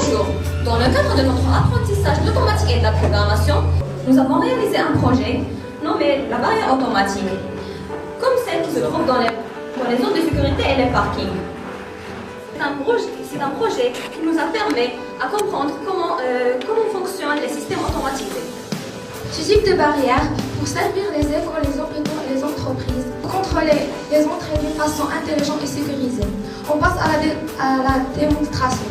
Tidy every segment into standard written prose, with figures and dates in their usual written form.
Bonjour, dans le cadre de notre apprentissage d'automatique et de la programmation, nous avons réalisé un projet nommé la barrière automatique, comme celle qui se trouve dans les zones de sécurité et les parkings. C'est un projet qui nous a permis à comprendre comment fonctionnent les systèmes automatisés. Ce type de barrière pour servir les écoles, les hôpitaux et les entreprises, pour contrôler les entrées d'une façon intelligente et sécurisée. On passe à la démonstration.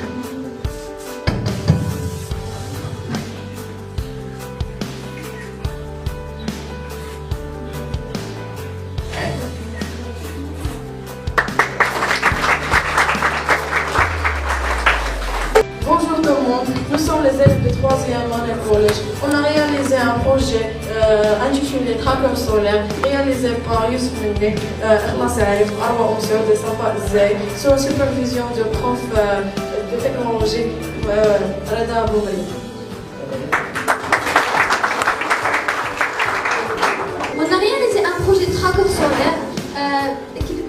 Bonjour tout le monde, nous sommes les élèves de 3e année collège. On a réalisé un projet intitulé Tracker solaire, réalisé par Youssef Mendy, Ikhlas Arif, Arwa Omsir de Safa Zey, sous la supervision du prof de technologie Reda Bouri. On a réalisé un projet de tracker solaire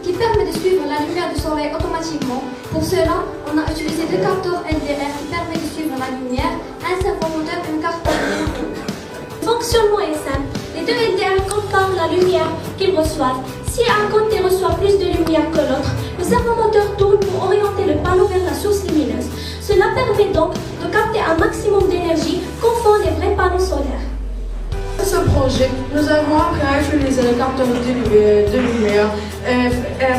qui permet de suivre la lumière du soleil automatiquement. Pour cela, on a utilisé deux capteurs LDR qui permettent de suivre la lumière, un servomoteur et une carte batterie. Le fonctionnement est simple. Les deux LDR comparent la lumière qu'ils reçoivent. Si un côté reçoit plus de lumière que l'autre, le servomoteur tourne pour orienter le panneau vers la source lumineuse. Cela permet donc de capter un maximum d'énergie qu'en font les vrais panneaux solaires. Dans ce projet, nous avons appris à utiliser les capteurs de lumière et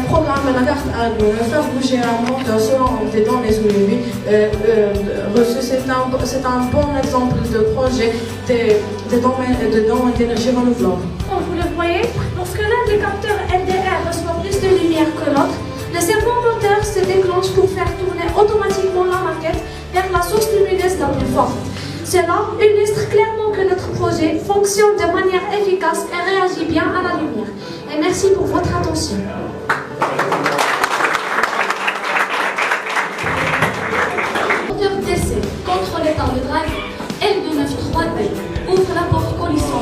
programmer la carte Arduino, faire bouger un moteur selon des données soumises reçues. C'est un bon exemple de projet de domaine d'énergie renouvelable. Comme vous le voyez, lorsque l'un des capteurs LDR reçoit plus de lumière que l'autre, le servomoteur se déclenche pour faire tourner automatiquement la maquette vers la source lumineuse la plus forte. Cela illustre clairement que notre projet fonctionne de manière efficace et réagit bien à la lumière. Et merci pour votre attention. Le moteur DC, contrôlé par le drive L293B, ouvre la porte colisson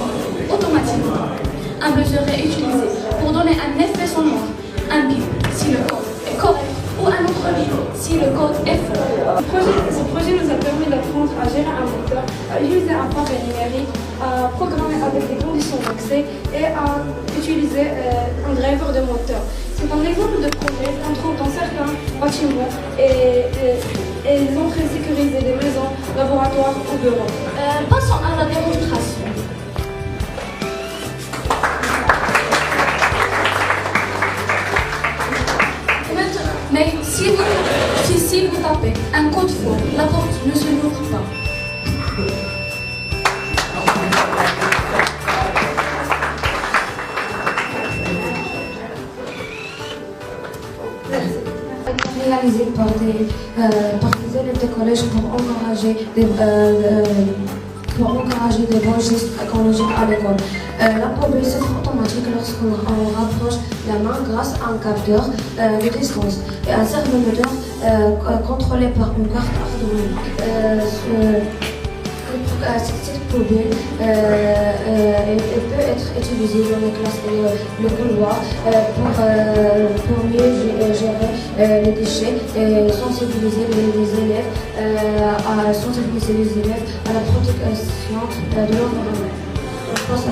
automatiquement. Un buzzer est utilisé pour donner un effet sonore, un bip si le code est correct ou un autre bip si le code est faux. Ce projet nous a permis d'apprendre à gérer un moteur, à utiliser un pavé numérique, à programmer avec des conditions d'accès et à utiliser un driver de moteur. C'est un exemple de projet qu'on trouve dans certains bâtiments et les entrées sécurisées des maisons, laboratoires ou bureaux. Passons à la démonstration. Mais si vous tapez un code faux, la porte ne se l'ouvre pas. Réalisé par des élèves de collège pour encourager des bonnes gestes écologiques à l'école. La probée se fait automatique lorsqu'on rapproche la main grâce à un capteur de distance et un servomoteur contrôlé par une carte Arduino. Cette probée peut être utilisée dans les classes et le couloir pour mieux gérer les déchets et sensibiliser les élèves à la protection de l'environnement. Je pense à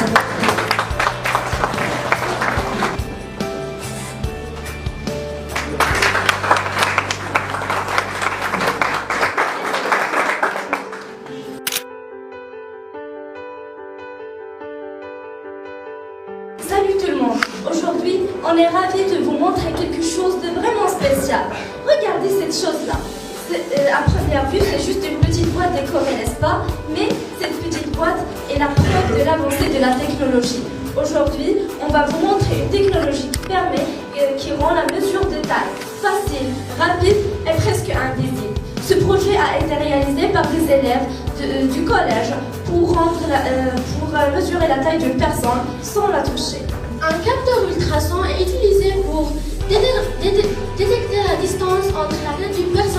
Salut tout le monde. Aujourd'hui, on est ravis de vous montrer quelque chose de vraiment spécial. Regardez cette chose-là. À première vue, c'est juste une petite boîte décorée, n'est-ce pas? Mais cette petite boîte est la preuve de l'avancée de la technologie. Aujourd'hui, on va vous montrer une technologie qui rend la mesure de taille facile, rapide et presque invisible. Ce projet a été réalisé par des élèves du collège pour mesurer la taille d'une personne sans la toucher. un capteur ultrason est utilisé pour détecter la distance entre la tête d'une personne